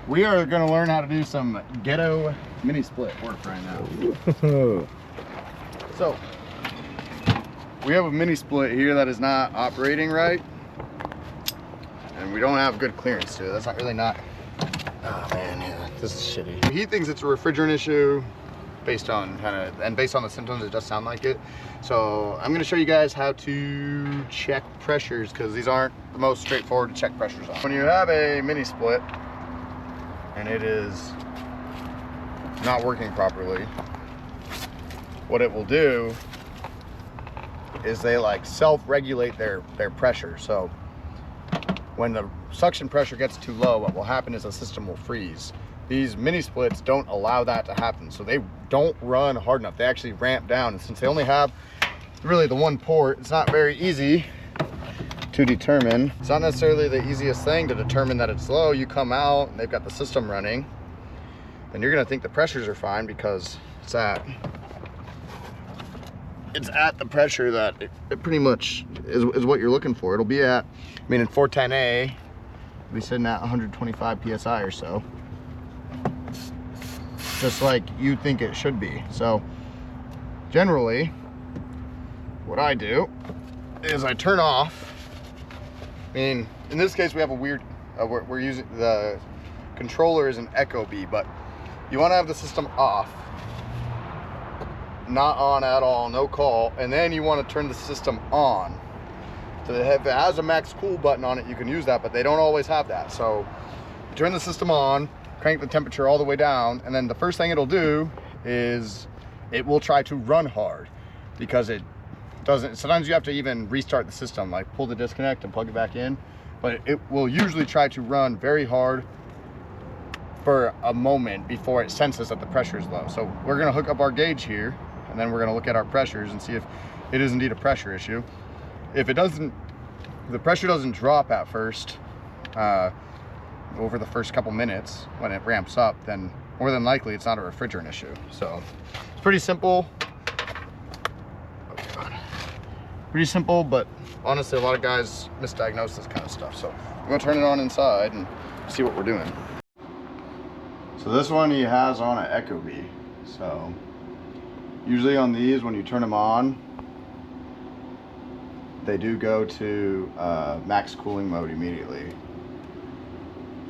We are going to learn how to do some ghetto mini split work right now. So, we have a mini split here that is not operating right. And we don't have good clearance to it. That's not really not... Oh man, yeah, this is shitty. He thinks it's a refrigerant issue based on based on the symptoms, it does sound like it. So I'm gonna show you guys how to check pressures, because these aren't the most straightforward to check pressures on. When you have a mini split and it is not working properly, what it will do is they like self-regulate their pressure. So when the suction pressure gets too low, what will happen is the system will freeze. These mini splits don't allow that to happen, so they don't run hard enough. They actually ramp down, and since they only have really the one port, it's not very easy to determine. It's not necessarily the easiest thing to determine that it's low. You come out and they've got the system running, then you're gonna think the pressures are fine because it's at the pressure that it pretty much is what you're looking for. It'll be at, I mean, in 410A, it'll be sitting at 125 PSI or so. Just like you think it should be. So generally, what I do is I turn off. I mean, in this case, we have a weird, we're using, the controller is an Echo Bee, but you wanna have the system off. Not on at all, no call, and then you want to turn the system on. So if it has a max cool button on it, you can use that, but they don't always have that. So you turn the system on, crank the temperature all the way down, and then the first thing it'll do is it will try to run hard, because it doesn't. Sometimes you have to even restart the system, like pull the disconnect and plug it back in, but it will usually try to run very hard for a moment before it senses that the pressure is low. So we're going to hook up our gauge here, and then we're going to look at our pressures and see if it is indeed a pressure issue. If it doesn't, if the pressure doesn't drop at first, over the first couple minutes when it ramps up, then more than likely it's not a refrigerant issue. So it's pretty simple. Oh God. Pretty simple, but honestly, a lot of guys misdiagnose this kind of stuff. So I'm going to turn it on inside and see what we're doing. So this one he has on an Echo Bee. So usually on these, when you turn them on, they do go to max cooling mode immediately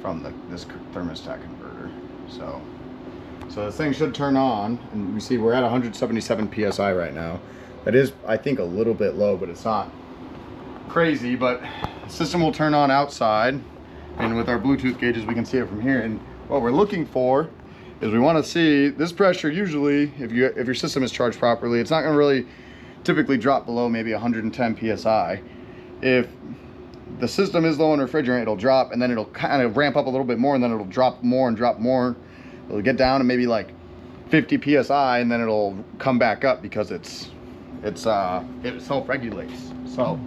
from this thermostat converter. So this thing should turn on, and we see we're at 177 PSI right now. That is, I think, a little bit low, but it's not crazy. But the system will turn on outside, and with our Bluetooth gauges, we can see it from here. And what we're looking for is we want to see this pressure. Usually, if your system is charged properly, it's not going to really typically drop below maybe 110 PSI. If the system is low on refrigerant, it'll drop, and then it'll kind of ramp up a little bit more, and then it'll drop more and drop more. It'll get down to maybe like 50 PSI, and then it'll come back up because it self-regulates. So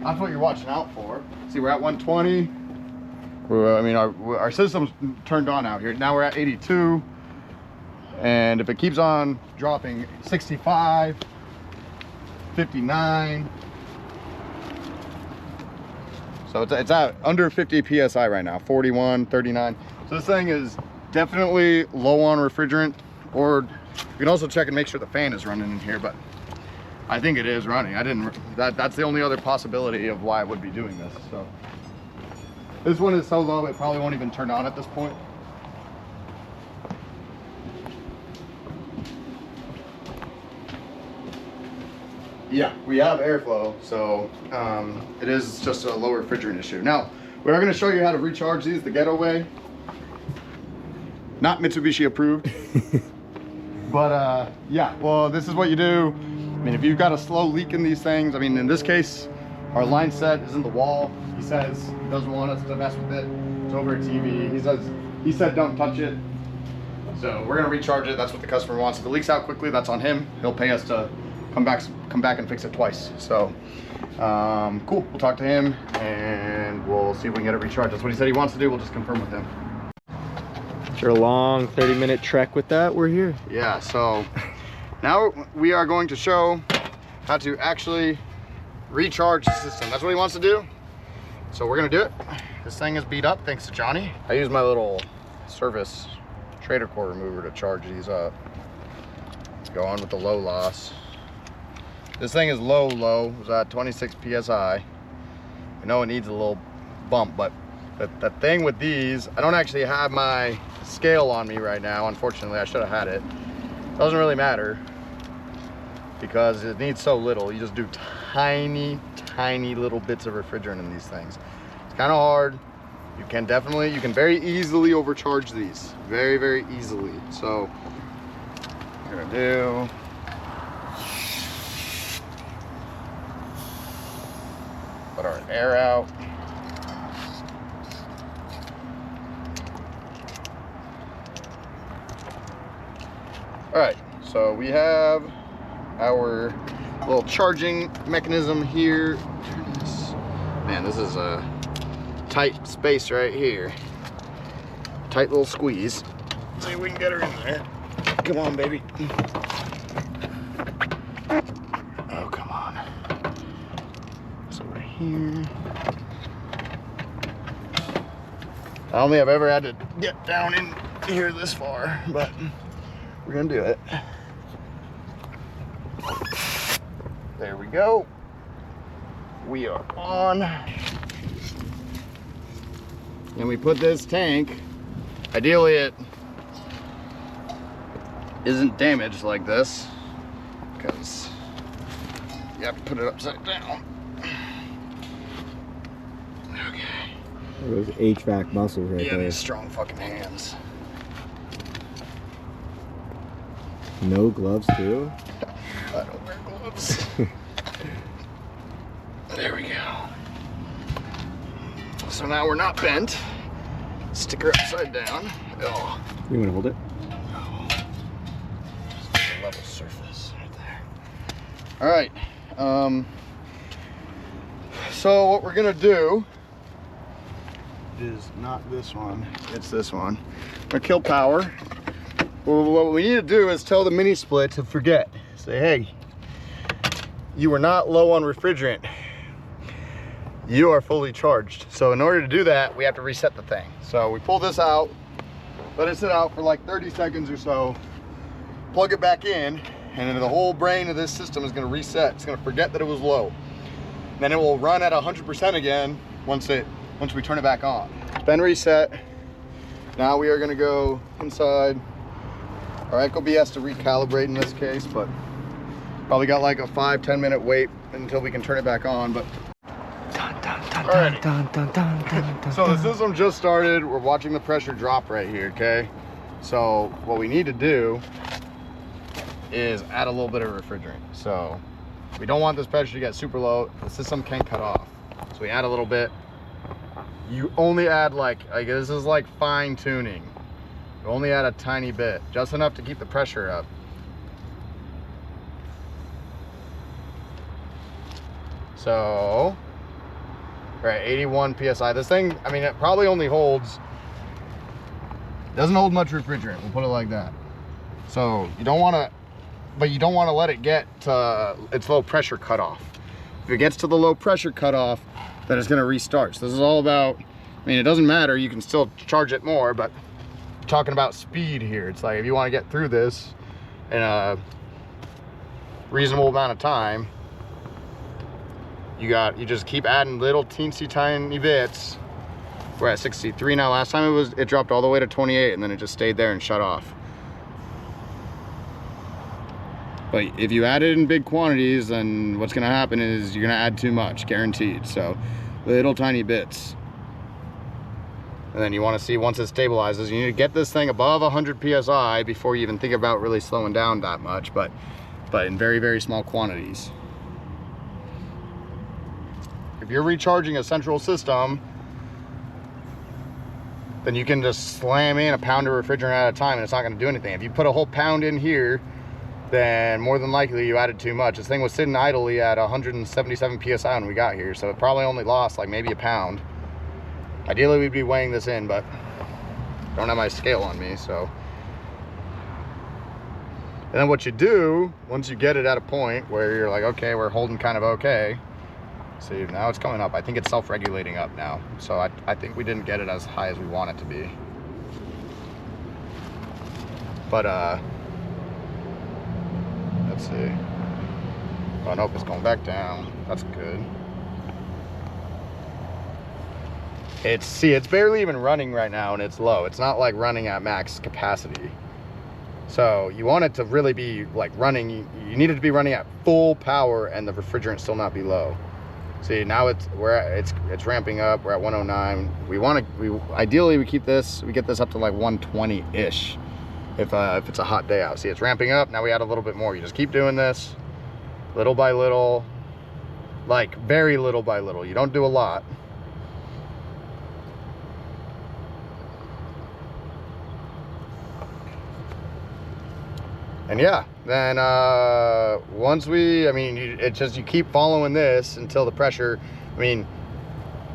that's what you're watching out for. See, we're at 120. I mean, our system's turned on out here. Now we're at 82. And if it keeps on dropping, 65, 59. So it's at under 50 PSI right now, 41, 39. So this thing is definitely low on refrigerant, or you can also check and make sure the fan is running in here, but I think it is running. That's the only other possibility of why I would be doing this. So this one is so low, it probably won't even turn on at this point. Yeah, we have airflow, so it is just a low refrigerant issue. Now, we are going to show you how to recharge these the ghetto way. Not Mitsubishi approved. But yeah, well, this is what you do. I mean, if you've got a slow leak in these things, I mean, in this case, our line set is in the wall. He says he doesn't want us to mess with it. It's over a TV. He said don't touch it. So we're going to recharge it. That's what the customer wants. If it leaks out quickly, that's on him. He'll pay us to come back and fix it twice. So cool, we'll talk to him and we'll see if we can get it recharged. That's what he said he wants to do. We'll just confirm with him. After a long 30-minute trek with that, we're here. Yeah, so now we are going to show how to actually recharge the system. That's what he wants to do. So we're gonna do it. This thing is beat up thanks to Johnny. I use my little service trader core remover to charge these up. Go on with the low loss. This thing is low. It was at 26 psi. I know it needs a little bump, but the thing with these, I don't actually have my scale on me right now. Unfortunately, I should have had it. Doesn't really matter because it needs so little. You just do tiny little bits of refrigerant in these things. It's kind of hard. You can very easily overcharge these. Very easily. So we're gonna do let our air out. All right, so we have our little charging mechanism here. Man, this is a tight space right here. Tight little squeeze. See if we can get her in there. Come on, baby. Oh, come on. So right here. I don't think I've ever had to get down in here this far, but we're gonna do it. There we go. We are on. And we put this tank, ideally it isn't damaged like this, because you have to put it upside down. Okay. Those HVAC muscles right there. Yeah, these strong fucking hands. No gloves too? I don't wear gloves. There we go. So now we're not bent. Stick her upside down. Oh. You want to hold it? No. Just a level surface right there. All right. So what we're gonna do is not this one. It's this one. We're gonna kill power. Well, what we need to do is tell the mini split to forget. Say, hey, you are not low on refrigerant. You are fully charged. So in order to do that, we have to reset the thing. So we pull this out, let it sit out for like 30 seconds or so, plug it back in, and then the whole brain of this system is gonna reset. It's gonna forget that it was low. Then it will run at 100% again once we turn it back on. It's been reset. Now we are gonna go inside. Our Ecobee has to recalibrate in this case, but probably got like a 5-10 minute wait until we can turn it back on. But alrighty. So the system just started. We're watching the pressure drop right here, okay? So what we need to do is add a little bit of refrigerant. So we don't want this pressure to get super low. The system can cut off. So we add a little bit. You only add like this is like fine tuning. You only add a tiny bit, just enough to keep the pressure up. So we're at 81 psi. This thing, I mean, it probably only holds, doesn't hold much refrigerant, we'll put it like that. So you don't want to, but you don't want to let it get to its low pressure cutoff. If it gets to the low pressure cutoff, then it's going to restart. So this is all about, I mean, it doesn't matter, you can still charge it more, but we're talking about speed here. It's like if you want to get through this in a reasonable amount of time, you just keep adding little teensy tiny bits. We're at 63 now. Last time it dropped all the way to 28 and then it just stayed there and shut off. But if you add it in big quantities, then what's gonna happen is you're gonna add too much, guaranteed. So little tiny bits. And then you wanna see once it stabilizes, you need to get this thing above 100 PSI before you even think about really slowing down that much, but in very, very small quantities. If you're recharging a central system, then you can just slam in a pound of refrigerant at a time and it's not gonna do anything. If you put a whole pound in here, then more than likely you added too much. This thing was sitting idly at 177 PSI when we got here, so it probably only lost like maybe a pound. Ideally we'd be weighing this in, but I don't have my scale on me, so. And then what you do, once you get it at a point where you're like, okay, we're holding kind of okay. See, now it's coming up. I think it's self-regulating up now. So I think we didn't get it as high as we want it to be. But let's see. Oh nope, it's going back down. That's good. It's barely even running right now, and it's low. It's not like running at max capacity. So you want it to really be like running. You need it to be running at full power, and the refrigerant still not be low. See, now it's ramping up. We're at 109. Ideally we get this up to like 120-ish if it's a hot day out. See, it's ramping up. Now we add a little bit more. You just keep doing this little by little, like very little by little. You don't do a lot. And yeah, then once you keep following this until the pressure,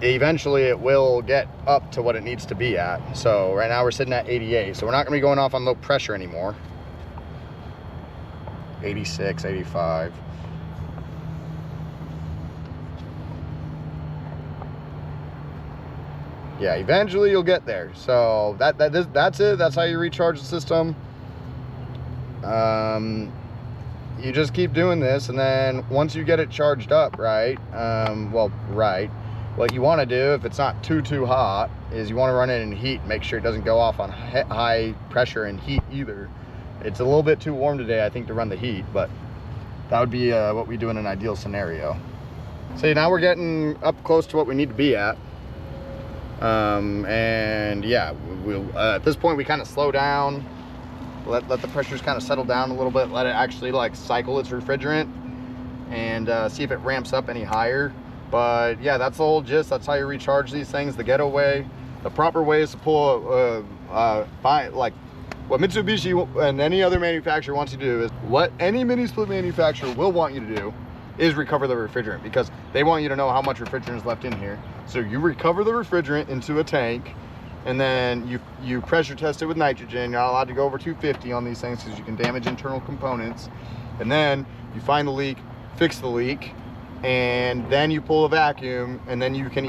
eventually it will get up to what it needs to be at. So right now we're sitting at 88, so we're not gonna be going off on low pressure anymore. 86, 85. Yeah, eventually you'll get there. So that's it. That's how you recharge the system. You just keep doing this, and then once you get it charged up, right, what you want to do, if it's not too hot, is you want to run it in heat. Make sure it doesn't go off on high pressure and heat either. It's a little bit too warm today, I think, to run the heat, but that would be what we do in an ideal scenario. So now we're getting up close to what we need to be at. And yeah, at this point we kind of slow down, let the pressures kind of settle down a little bit, let it actually like cycle its refrigerant, and see if it ramps up any higher. But yeah, that's the whole gist. That's how you recharge these things. The ghetto way, the proper way is to pull like what Mitsubishi and any other manufacturer wants you to do, is what any mini split manufacturer will want you to do, is recover the refrigerant, because they want you to know how much refrigerant is left in here. So you recover the refrigerant into a tank, and then you pressure test it with nitrogen. You're not allowed to go over 250 on these things because you can damage internal components. And then you find the leak, fix the leak, and then you pull a vacuum, and then you can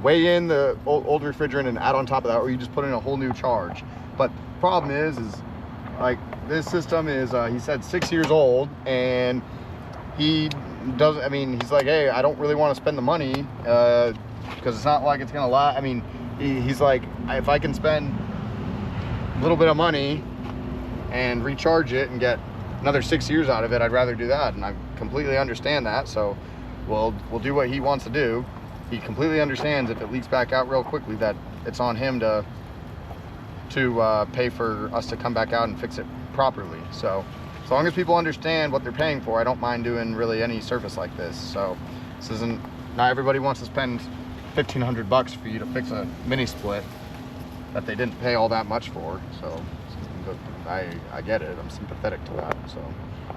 weigh in the old refrigerant and add on top of that, or you just put in a whole new charge. But the problem is like this system is he said 6 years old, and he doesn't, he's like, hey, I don't really want to spend the money because it's not like it's gonna last. He's like, if I can spend a little bit of money and recharge it and get another 6 years out of it, I'd rather do that. And I completely understand that. So we'll do what he wants to do. He completely understands if it leaks back out real quickly that it's on him to pay for us to come back out and fix it properly. So as long as people understand what they're paying for, I don't mind doing really any service like this. So this isn't, not everybody wants to spend $1,500 for you to fix a mini split that they didn't pay all that much for. So I get it. I'm sympathetic to that. So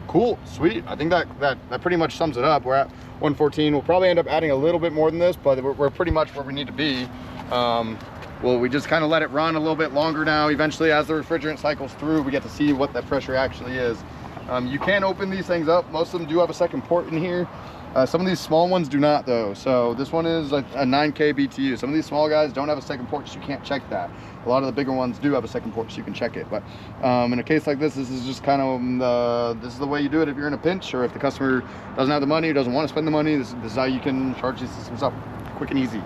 cool, sweet. I think that pretty much sums it up. We're at 114. We'll probably end up adding a little bit more than this, but we're pretty much where we need to be. Well, we just kind of let it run a little bit longer now. Eventually, as the refrigerant cycles through, we get to see what that pressure actually is. You can open these things up. Most of them do have a second port in here. Some of these small ones do not, though. So this one is a 9K BTU. Some of these small guys don't have a second port, so you can't check that. A lot of the bigger ones do have a second port, so you can check it. But in a case like this is just kind of this is the way you do it if you're in a pinch, or if the customer doesn't have the money, doesn't want to spend the money. This is how you can charge these systems up quick and easy.